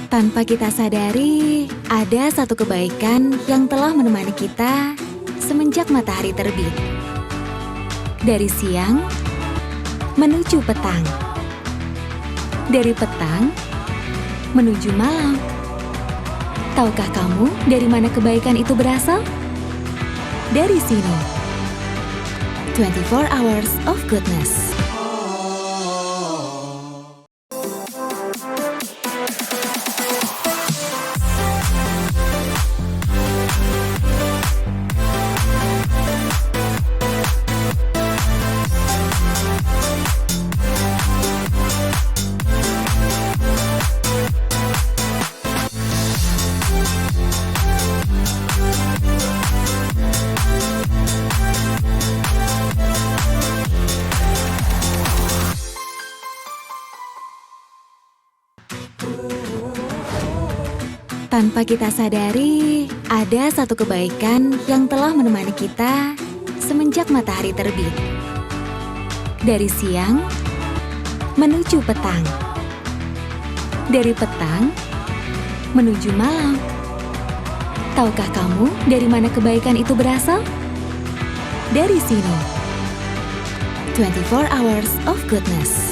Tanpa kita sadari, ada satu kebaikan yang telah menemani kita semenjak matahari terbit. Dari siang menuju petang. Dari petang menuju malam. Tahukah kamu dari mana kebaikan itu berasal? Dari sini. 24 Hours of Goodness. Tanpa kita sadari, ada satu kebaikan yang telah menemani kita semenjak matahari terbit. Dari siang menuju petang. Dari petang menuju malam. Tahukah kamu dari mana kebaikan itu berasal? Dari sini. 24 Hours of Goodness.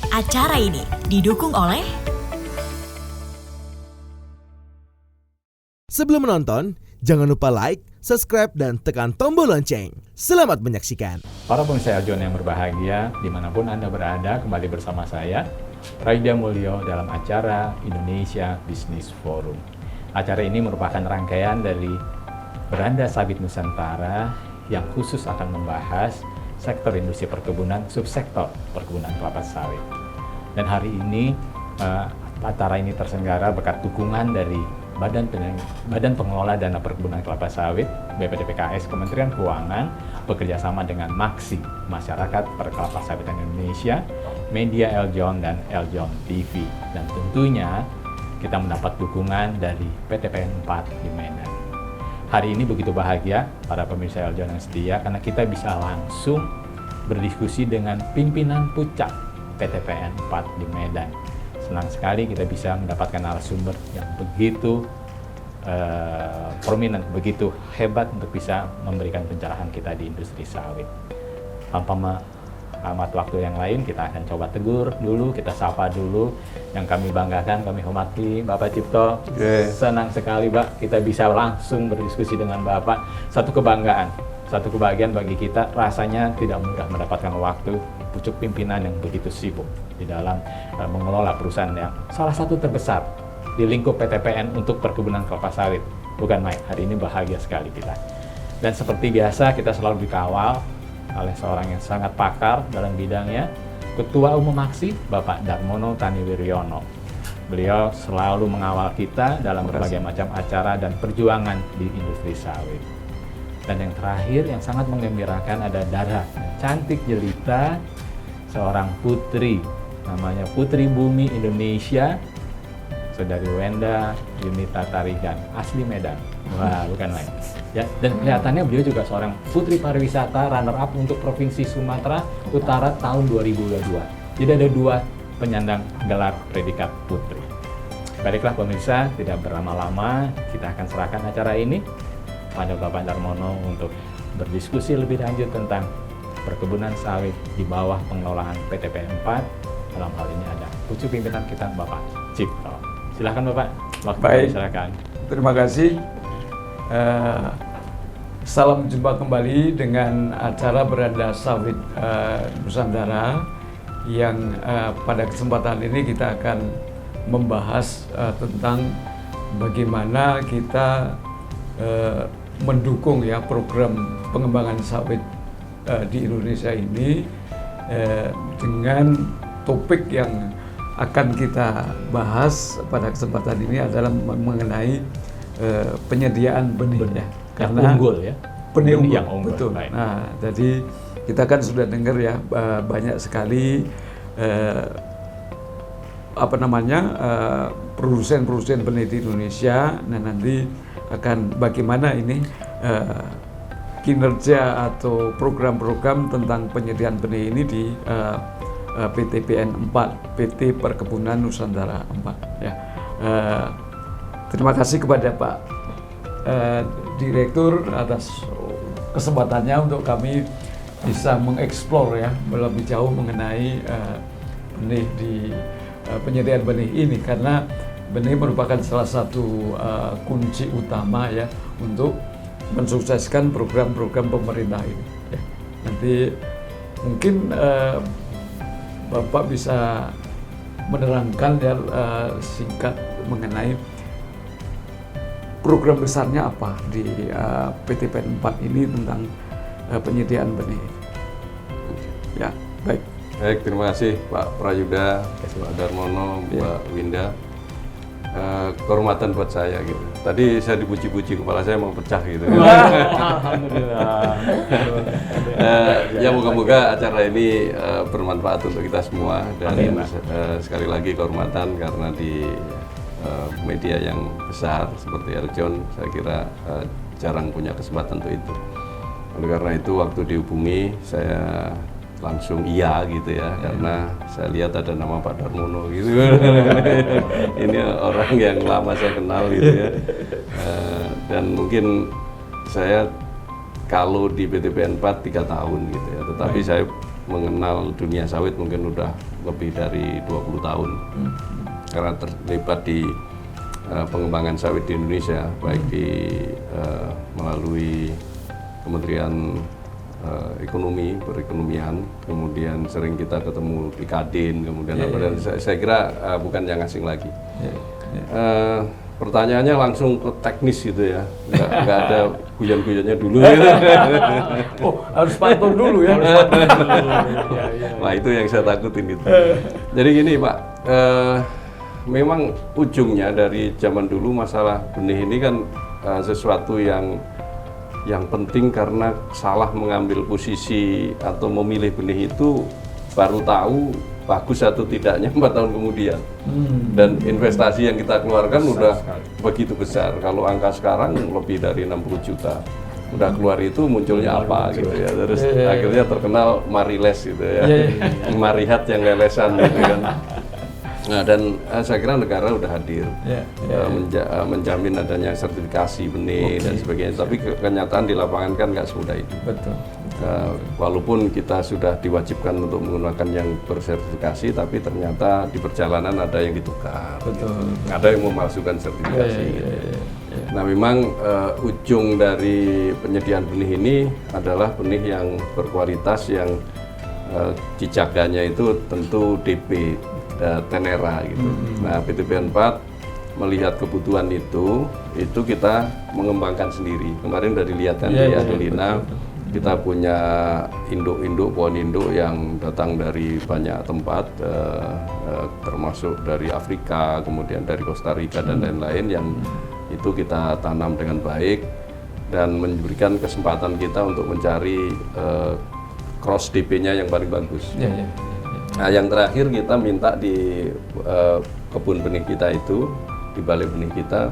Acara ini didukung oleh Sebelum menonton, jangan lupa like, subscribe, dan tekan tombol lonceng. Selamat menyaksikan. Para pemirsa Eljon yang berbahagia, dimanapun Anda berada, kembali bersama saya, Raida Mulyo dalam acara Indonesia Business Forum. Acara ini merupakan rangkaian dari Beranda Sawit Nusantara yang khusus akan membahas sektor industri perkebunan, subsektor perkebunan kelapa sawit. Dan hari ini acara ini terselenggara berkat dukungan dari Badan Pengelola Dana Perkebunan Kelapa Sawit, BPDPKS, Kementerian Keuangan, bekerjasama dengan Maksi, Masyarakat Perkelapa Sawitan Indonesia, Media Eljon, dan Eljon TV. Dan tentunya kita mendapat dukungan dari PTPN 4 di Medan. Hari ini begitu bahagia para pemirsa Eljon yang setia karena kita bisa langsung berdiskusi dengan pimpinan pucak PTPN 4 di Medan. Senang sekali kita bisa mendapatkan narasumber yang begitu prominent, begitu hebat untuk bisa memberikan pencerahan kita di industri sawit. Tanpa amat waktu yang lain, kita akan coba tegur dulu, kita sapa dulu. Yang kami banggakan, kami hormati Bapak Cipto. Senang sekali Pak, kita bisa langsung berdiskusi dengan Bapak. Satu kebanggaan, satu kebahagiaan bagi kita. Rasanya tidak mudah mendapatkan waktu pucuk pimpinan yang begitu sibuk di dalam mengelola perusahaan yang salah satu terbesar di lingkup PTPN untuk perkebunan kelapa sawit. Bukan main, hari ini bahagia sekali kita. Dan seperti biasa, kita selalu dikawal oleh seorang yang sangat pakar dalam bidangnya, Ketua Umum Maksi, Bapak Darmono Taniwiryono. Beliau selalu mengawal kita dalam berbagai macam acara dan perjuangan di industri sawit. Dan yang terakhir, yang sangat menggembirakan ada Dara, cantik jelita, seorang putri, namanya Putri Bumi Indonesia, Saudari Wenda Yunita Tarigan, asli Medan. Wah, bukan main. Ya, dan kelihatannya beliau juga seorang putri pariwisata runner-up untuk Provinsi Sumatera Utara tahun 2022. Jadi ada dua penyandang gelar predikat putri. Baiklah pemirsa, tidak berlama-lama, kita akan serahkan acara ini pada Bapak Darmono untuk berdiskusi lebih lanjut tentang perkebunan sawit di bawah pengelolaan PTPN 4. Dalam hal ini ada pucuk pimpinan kita Bapak Cipto. Silakan Bapak, waktu silakan. Terima kasih. Salam jumpa kembali dengan acara Beranda Sawit Nusantara yang pada kesempatan ini kita akan membahas tentang bagaimana kita mendukung ya program pengembangan sawit di Indonesia ini dengan topik yang akan kita bahas pada kesempatan ini adalah mengenai penyediaan benih ya. Karena unggul ya. Benih yang unggul. Betul. Baik. Nah, jadi kita kan sudah dengar ya banyak sekali produsen benih di Indonesia. Nah, nanti akan bagaimana ini kinerja atau program-program tentang penyediaan benih ini di PT PN 4, PT Perkebunan Nusantara 4 ya. Terima kasih kepada Pak Direktur atas kesempatannya untuk kami bisa mengeksplor ya lebih jauh mengenai benih di penyediaan benih ini, karena benih merupakan salah satu kunci utama ya untuk mensukseskan program-program pemerintah ini. Ya. Nanti mungkin Bapak bisa menerangkan ya singkat mengenai program besarnya apa di PT PN 4 ini tentang penyediaan benih. Ya, baik. Baik, terima kasih Pak Prayuda, Pak Darmono, Mbak Winda. Kehormatan buat saya gitu. Tadi saya dipuji-puji, kepala saya mau pecah gitu. Alhamdulillah. Ya moga-moga acara ini bermanfaat untuk kita semua, dan Amin, sekali lagi kehormatan karena di media yang besar seperti Eljon, saya kira jarang punya kesempatan untuk itu. Oleh karena itu waktu dihubungi saya langsung iya gitu ya, karena saya lihat ada nama Pak Darmono gitu. Ini orang yang lama saya kenal gitu ya. Dan mungkin saya kalau di PT PN 4 3 tahun gitu ya, tetapi saya mengenal dunia sawit mungkin udah lebih dari 20 tahun. Karena terlibat di pengembangan sawit di Indonesia, baik di melalui Kementerian perekonomian, kemudian sering kita ketemu di Kadin, kemudian dan saya kira bukan yang asing lagi. Pertanyaannya langsung ke teknis gitu ya, nggak ada guyon-guyonnya dulu gitu. Oh, harus pantun dulu ya. Nah itu yang saya takutin itu. Jadi gini Pak, memang ujungnya dari zaman dulu masalah benih ini kan sesuatu yang penting, karena salah mengambil posisi atau memilih benih itu baru tahu bagus atau tidaknya 4 tahun kemudian. Dan investasi yang kita keluarkan udah begitu besar. Kalau angka sekarang lebih dari 60 juta. Udah keluar itu munculnya apa gitu ya. Terus akhirnya terkenal Mariles gitu ya. Marihat yang lelesan gitu kan. Nah, dan saya kira negara udah hadir menjamin adanya sertifikasi benih dan sebagainya. Tapi kenyataan di lapangan kan nggak semudah itu. Betul. Walaupun kita sudah diwajibkan untuk menggunakan yang bersertifikasi, tapi ternyata di perjalanan ada yang ditukar. Betul. Gitu. Ada yang memalsukan sertifikasi. Gitu. Nah, memang ujung dari penyediaan benih ini adalah benih yang berkualitas, yang dijaganya itu tentu DP. Tenera gitu. Nah, PT PN 4 melihat kebutuhan itu kita mengembangkan sendiri. Kemarin udah dilihat kan di Adelina, kita punya induk-induk, pohon induk yang datang dari banyak tempat, termasuk dari Afrika, kemudian dari Costa Rica dan lain-lain, yang itu kita tanam dengan baik dan memberikan kesempatan kita untuk mencari cross DP-nya yang paling bagus. Nah, yang terakhir kita minta di kebun benih kita itu, di balai benih kita,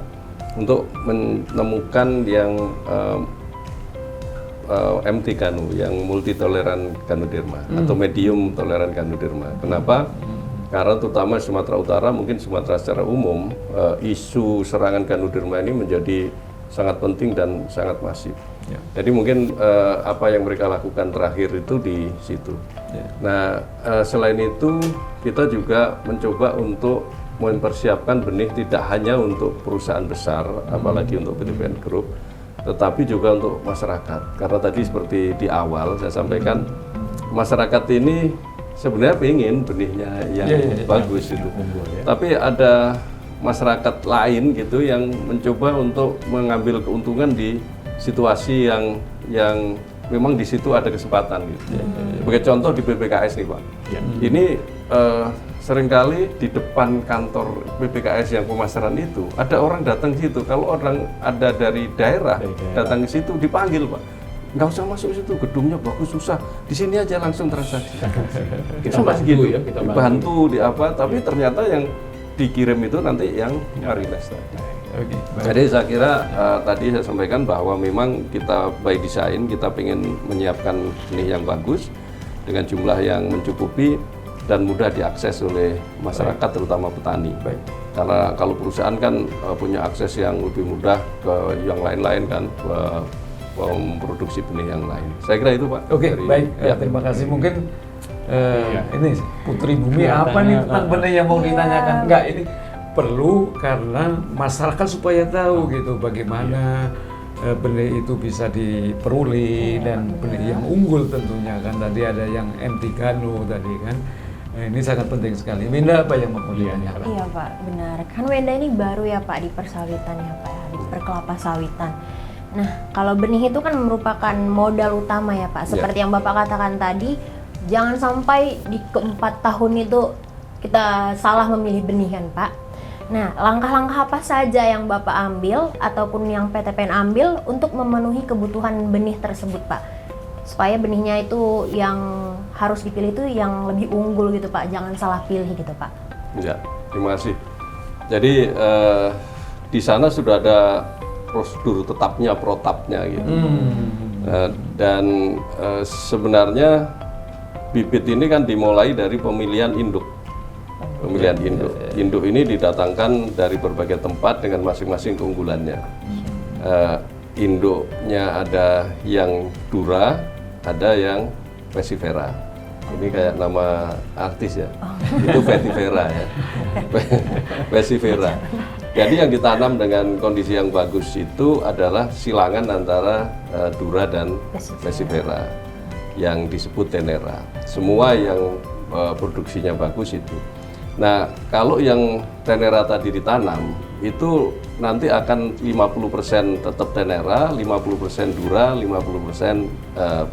untuk menemukan yang MT Ganu, yang multi toleran Ganoderma atau medium toleran Ganoderma. Kenapa? Karena terutama Sumatera Utara, mungkin Sumatera secara umum, isu serangan Ganoderma ini menjadi sangat penting dan sangat masif. Jadi mungkin apa yang mereka lakukan terakhir itu di situ. Nah, selain itu kita juga mencoba untuk mempersiapkan benih tidak hanya untuk perusahaan besar, apalagi untuk PT PN Group, tetapi juga untuk masyarakat. Karena tadi seperti di awal saya sampaikan, masyarakat ini sebenarnya ingin benihnya yang bagus itu. Tapi ada masyarakat lain gitu yang mencoba untuk mengambil keuntungan di situasi yang memang di situ ada kesempatan gitu. Sebagai contoh di BPKS nih Pak, ini seringkali di depan kantor BPKS yang pemasaran itu ada orang datang ke situ. Kalau orang ada dari daerah datang ke situ dipanggil Pak, nggak usah masuk situ, gedungnya bagus susah, di sini aja langsung transaksi. Kita Sampai bantu segitu. ya, kita Bantu di apa, tapi ternyata yang dikirim itu nanti yang marinas tadi. Oke, baik. Jadi saya kira tadi saya sampaikan bahwa memang kita by design kita ingin menyiapkan benih yang bagus dengan jumlah yang mencukupi dan mudah diakses oleh masyarakat terutama petani. Baik. Karena kalau perusahaan kan punya akses yang lebih mudah ke yang lain-lain kan, memproduksi benih yang lain. Saya kira itu Pak. Oke, Dari- baik. ya. Terima kasih. Mungkin Iya. ini Putri Bumi Iya, apa nih tentang nah, benih yang mau ditanyakan? Enggak, ini perlu karena masyarakat supaya tahu gitu bagaimana benih itu bisa diperoleh dan benih yang unggul tentunya kan. Tadi ada yang MT Gano tadi kan. Ini sangat penting sekali. Winda apa yang mau ditanyakan? Iya Pak, benar. Kan Wenda ini baru ya Pak di persawitan ya Pak, di perkelapa sawitan. Nah, kalau benih itu kan merupakan modal utama ya Pak. Seperti yang Bapak katakan tadi, jangan sampai di keempat tahun itu kita salah memilih benih kan Pak. Nah, langkah-langkah apa saja yang Bapak ambil ataupun yang PTPN ambil untuk memenuhi kebutuhan benih tersebut Pak? Supaya benihnya itu yang harus dipilih itu yang lebih unggul gitu Pak, jangan salah pilih gitu Pak. Ya, terima kasih. Jadi di sana sudah ada prosedur tetapnya, protapnya gitu. Dan sebenarnya bibit ini kan dimulai dari pemilihan induk. Pemilihan induk. Induk ini didatangkan dari berbagai tempat dengan masing-masing keunggulannya. Induknya ada yang Dura, ada yang Vesivera. Ini kayak nama artis ya. Itu Vesivera ya. Vesivera. Jadi yang ditanam dengan kondisi yang bagus itu adalah silangan antara Dura dan Vesivera yang disebut Tenera. Semua yang produksinya bagus itu. Nah, kalau yang Tenera tadi ditanam, itu nanti akan 50% tetap Tenera, 50% Dura, 50%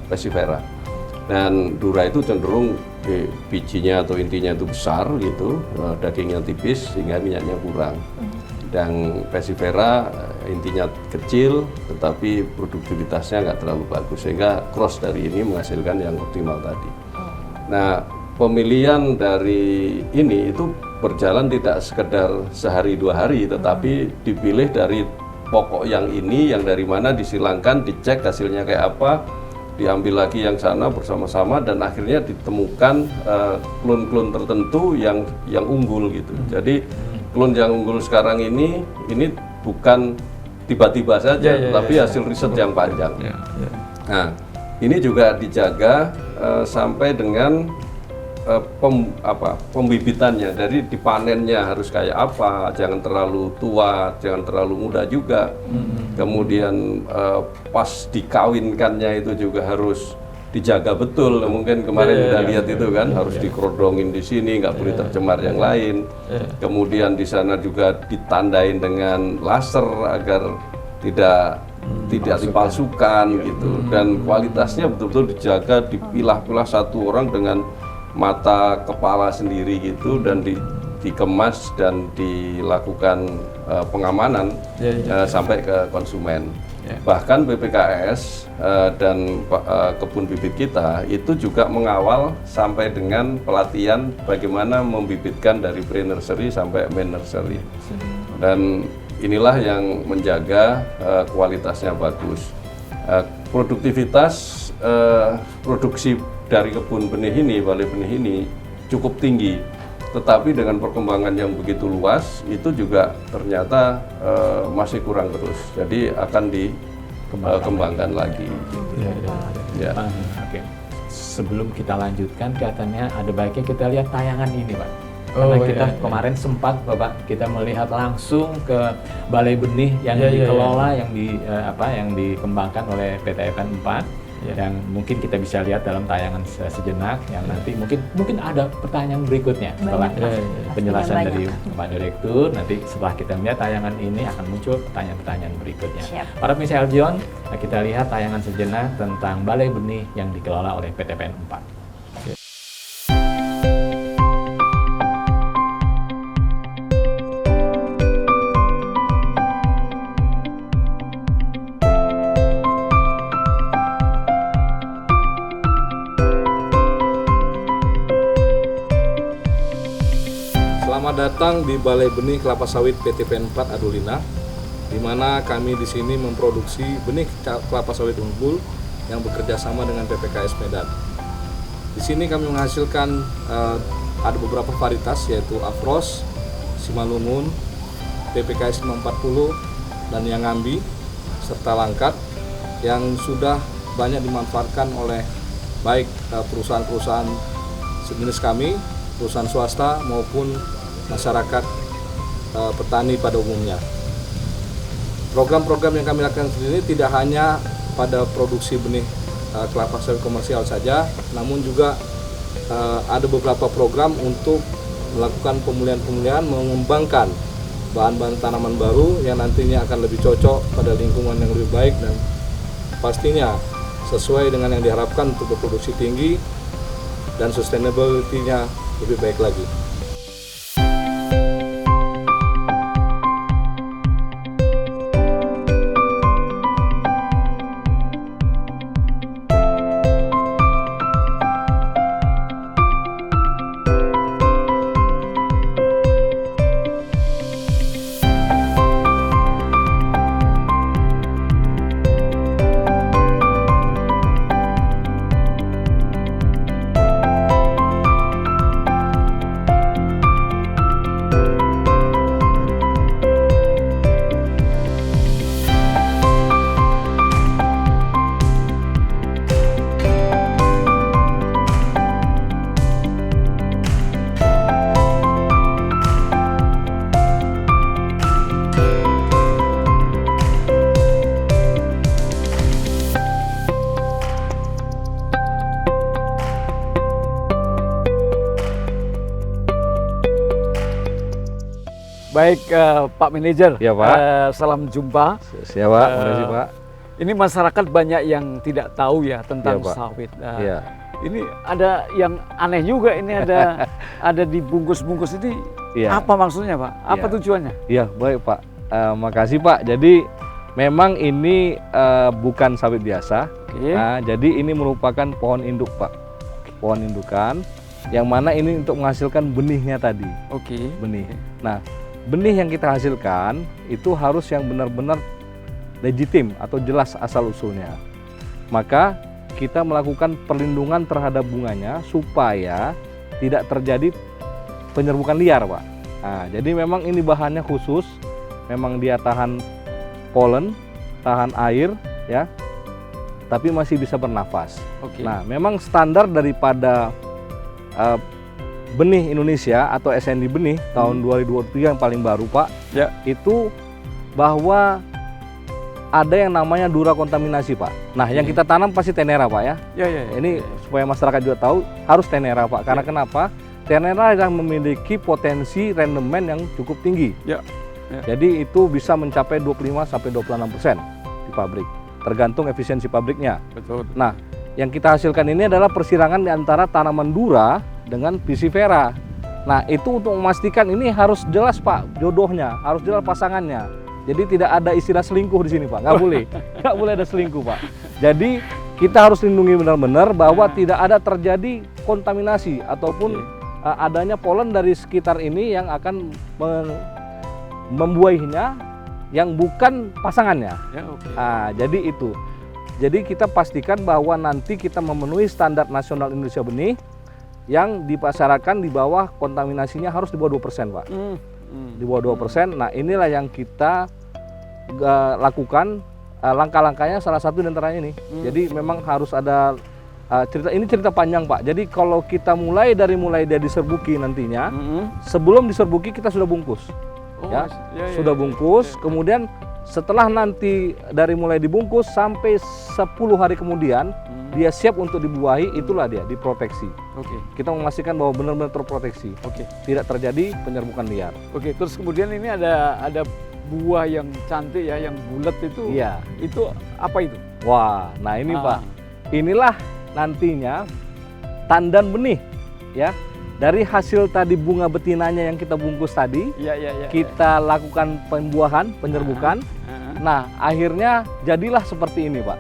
Vesivera. Dan Dura itu cenderung bijinya atau intinya itu besar gitu, dagingnya tipis sehingga minyaknya kurang. Dan Vesivera intinya kecil, tetapi produktivitasnya nggak terlalu bagus sehingga cross dari ini menghasilkan yang optimal tadi. Nah, pemilihan dari ini itu berjalan tidak sekedar sehari dua hari, tetapi dipilih dari pokok yang ini, yang dari mana disilangkan, dicek hasilnya kayak apa, diambil lagi yang sana bersama-sama dan akhirnya ditemukan klon-klon tertentu yang unggul gitu. Jadi klon yang unggul sekarang ini bukan tiba-tiba saja, tapi hasil riset yang panjang. Nah, ini juga dijaga sampai dengan pembibitannya, dari dipanennya harus kayak apa, jangan terlalu tua, jangan terlalu muda juga. Kemudian pas dikawinkannya itu juga harus dijaga betul. Mungkin kemarin udah lihat itu kan, harus dikerodongin di sini, nggak boleh tercemar yang lain. Kemudian di sana juga ditandain dengan laser agar tidak dipalsukan gitu, dan kualitasnya betul-betul dijaga, dipilah-pilah satu orang dengan mata kepala sendiri gitu, dan dikemas dan dilakukan pengamanan sampai ke konsumen. Bahkan BPKS dan kebun bibit kita itu juga mengawal sampai dengan pelatihan bagaimana membibitkan dari pre-nursery sampai main nursery. Dan inilah yang menjaga kualitasnya bagus. Produktivitas produksi dari kebun benih ini, balai benih ini cukup tinggi. Tetapi dengan perkembangan yang begitu luas, itu juga ternyata masih kurang terus. Jadi akan dikembangkan lagi. Ya. Oke. Sebelum kita lanjutkan, kelihatannya ada baiknya kita lihat tayangan ini, Pak. Karena kita kemarin sempat, Bapak, kita melihat langsung ke balai benih yang dikelola, yang dikembangkan oleh PT FN 4. Yang mungkin kita bisa lihat dalam tayangan sejenak, yang nanti mungkin ada pertanyaan berikutnya setelah penjelasan dari Pak Direktur. Nanti setelah kita melihat tayangan ini akan muncul pertanyaan-pertanyaan berikutnya. Para pemirsa Eljon, kita lihat tayangan sejenak tentang balai benih yang dikelola oleh PT PN 4. Selamat datang di Balai Benih Kelapa Sawit PT PN4 Adulina, di mana kami di sini memproduksi benih kelapa sawit unggul yang bekerja sama dengan PPKS Medan. Di sini kami menghasilkan ada beberapa varietas yaitu Afros, Simalungun, PPKS 540, dan Yangambi, serta Langkat yang sudah banyak dimanfaatkan oleh baik perusahaan-perusahaan sejenis kami, perusahaan swasta maupun masyarakat petani pada umumnya. Program-program yang kami lakukan sendiri tidak hanya pada produksi benih kelapa sawit komersial saja, namun juga ada beberapa program untuk melakukan pemulihan-pemulihan, mengembangkan bahan-bahan tanaman baru yang nantinya akan lebih cocok pada lingkungan yang lebih baik dan pastinya sesuai dengan yang diharapkan untuk berproduksi tinggi dan sustainability-nya lebih baik lagi. Baik, Pak Manajer. Ya, Pak. Salam jumpa. Siap, Pak. Makasih, Pak. Ini masyarakat banyak yang tidak tahu ya tentang Iya, Pak. sawit. Iya. Ini ada yang aneh juga. Ini ada dibungkus-bungkus ini. Iya. Apa maksudnya, Pak? Apa Iya. tujuannya? Iya, baik, Pak. Makasih, Pak. Jadi memang ini bukan sawit biasa. Oke. Nah, jadi ini merupakan pohon induk, Pak. Pohon indukan yang mana ini untuk menghasilkan benihnya tadi. Oke. Benih. Nah, benih yang kita hasilkan itu harus yang benar-benar legitim atau jelas asal-usulnya. Maka kita melakukan perlindungan terhadap bunganya supaya tidak terjadi penyerbukan liar, Pak. Nah, jadi memang ini bahannya khusus, memang dia tahan polen, tahan air, ya, tapi masih bisa bernafas. Oke. Nah, memang standar daripada benih Indonesia atau SND benih tahun 2023 yang paling baru, Pak, Ya. itu bahwa ada yang namanya dura kontaminasi, Pak. Nah, yang kita tanam pasti tenera, Pak, ya. Ya. Ini supaya masyarakat juga tahu harus tenera, Pak. Karena kenapa? Tenera yang memiliki potensi rendemen yang cukup tinggi. Ya. Jadi itu bisa mencapai 25-26% di pabrik, tergantung efisiensi pabriknya. Betul. Nah, yang kita hasilkan ini adalah persirangan di antara tanaman dura dengan pisifera. Nah, itu untuk memastikan ini harus jelas, Pak, jodohnya, harus jelas pasangannya. Jadi tidak ada istilah selingkuh di sini, Pak. Nggak boleh, nggak boleh ada selingkuh, Pak. Jadi kita harus lindungi benar-benar bahwa tidak ada terjadi kontaminasi ataupun adanya polen dari sekitar ini yang akan membuahinya yang bukan pasangannya. Ya, oke. Nah, jadi itu. Jadi kita pastikan bahwa nanti kita memenuhi standar nasional Indonesia benih yang dipasarkan di bawah kontaminasinya harus di bawah 2%, Pak. Di bawah 2%. Nah, inilah yang kita lakukan langkah-langkahnya, salah satu di antaranya ini. Jadi memang harus ada cerita panjang, Pak. Jadi kalau kita mulai dia diserbuki nantinya, sebelum diserbuki kita sudah bungkus. Sudah bungkus, kemudian setelah nanti dari mulai dibungkus sampai 10 hari kemudian dia siap untuk dibuahi, itulah dia diproteksi. Oke. Kita memastikan bahwa benar-benar terproteksi. Oke. Tidak terjadi penyerbukan liar. Oke, terus kemudian ini ada buah yang cantik ya, yang bulat itu. Iya. Itu apa itu? Wah, nah ini Pak. Inilah nantinya tandan benih ya. Dari hasil tadi bunga betinanya yang kita bungkus tadi, kita lakukan pembuahan, penyerbukan. Nah, akhirnya jadilah seperti ini, Pak.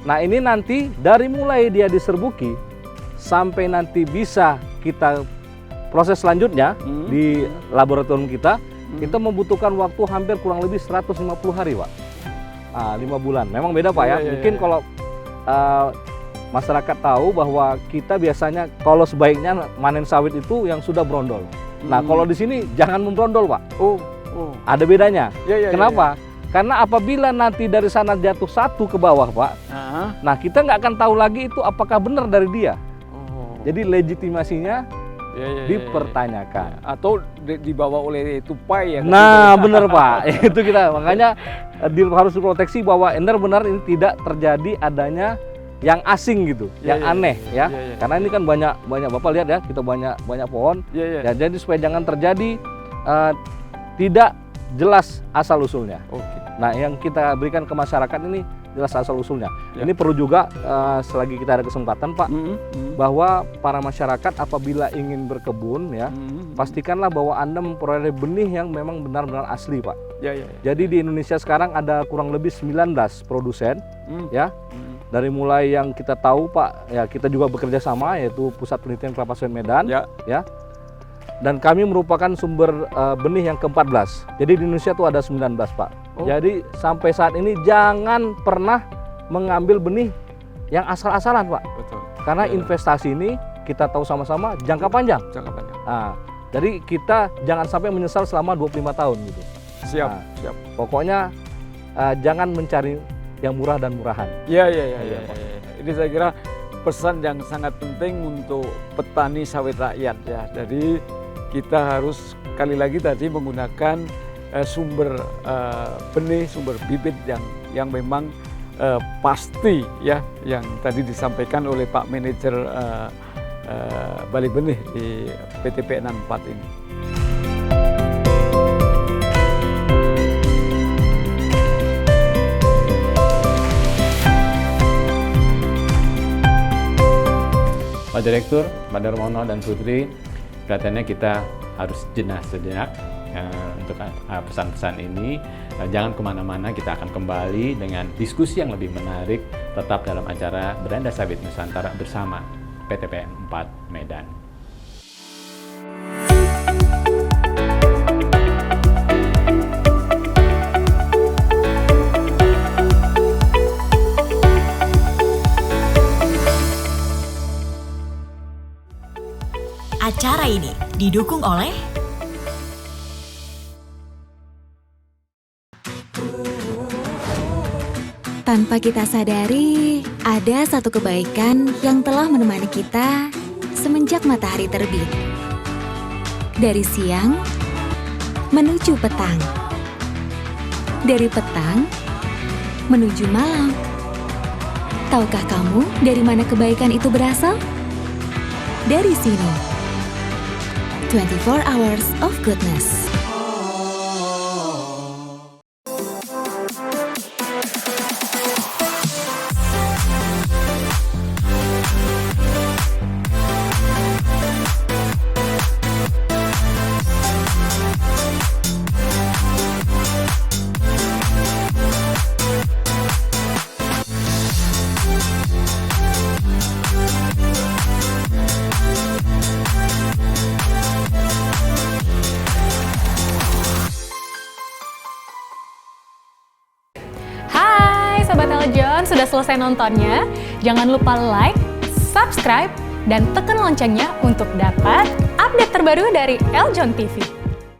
Nah, ini nanti dari mulai dia diserbuki sampai nanti bisa kita proses selanjutnya di laboratorium kita membutuhkan waktu hampir kurang lebih 150 hari, Pak. 5 bulan. Memang beda, Pak ya. Mungkin kalau masyarakat tahu bahwa kita biasanya kalau sebaiknya manen sawit itu yang sudah berondol. Nah, kalau di sini jangan memberondol, Pak. Ada bedanya. Kenapa? Karena apabila nanti dari sana jatuh satu ke bawah, Pak, nah kita nggak akan tahu lagi itu apakah benar dari dia. Jadi legitimasinya dipertanyakan. Atau dibawa oleh tupai ya. Nah, benar, Pak. Itu kita makanya harus diproteksi bahwa benar-benar ini tidak terjadi adanya yang asing gitu, yang aneh ya. Karena ini kan banyak Bapak lihat ya, kita banyak pohon. Ya, jadi supaya jangan terjadi tidak jelas asal usulnya. Nah, yang kita berikan ke masyarakat ini jelas asal usulnya. Ini perlu juga selagi kita ada kesempatan, Pak, bahwa para masyarakat apabila ingin berkebun ya, pastikanlah bahwa Anda memperoleh benih yang memang benar-benar asli, Pak. Jadi di Indonesia sekarang ada kurang lebih 19 produsen ya. Dari mulai yang kita tahu, Pak, ya kita juga bekerja sama yaitu Pusat Penelitian Kelapa Sawit Medan ya. Dan kami merupakan sumber benih yang ke-14. Jadi di Indonesia itu ada 19, Pak. Jadi sampai saat ini jangan pernah mengambil benih yang asal-asalan, Pak. Karena investasi ini kita tahu sama-sama jangka panjang. Nah, jadi kita jangan sampai menyesal selama 25 tahun gitu. Siap. Pokoknya jangan mencari yang murah dan murahan. Ini saya kira pesan yang sangat penting untuk petani sawit rakyat ya. Jadi kita harus sekali lagi tadi menggunakan sumber benih, sumber bibit yang memang pasti ya, yang tadi disampaikan oleh Pak Manajer Balai Benih di PT PNN 4 ini. Pak Direktur, Pak Darmono dan Putri, kelihatannya kita harus sejenak untuk pesan-pesan ini. Jangan kemana-mana, kita akan kembali dengan diskusi yang lebih menarik tetap dalam acara Beranda Sawit Nusantara bersama PT PN 4 Medan. Acara ini didukung oleh Tanpa kita sadari, ada satu kebaikan yang telah menemani kita semenjak matahari terbit. Dari siang menuju petang. Dari petang menuju malam. Tahukah kamu dari mana kebaikan itu berasal? Dari sini. 24 Hours of Goodness. Sobat Eljon, sudah selesai nontonnya? Jangan lupa like, subscribe, dan tekan loncengnya untuk dapat update terbaru dari Eljon TV.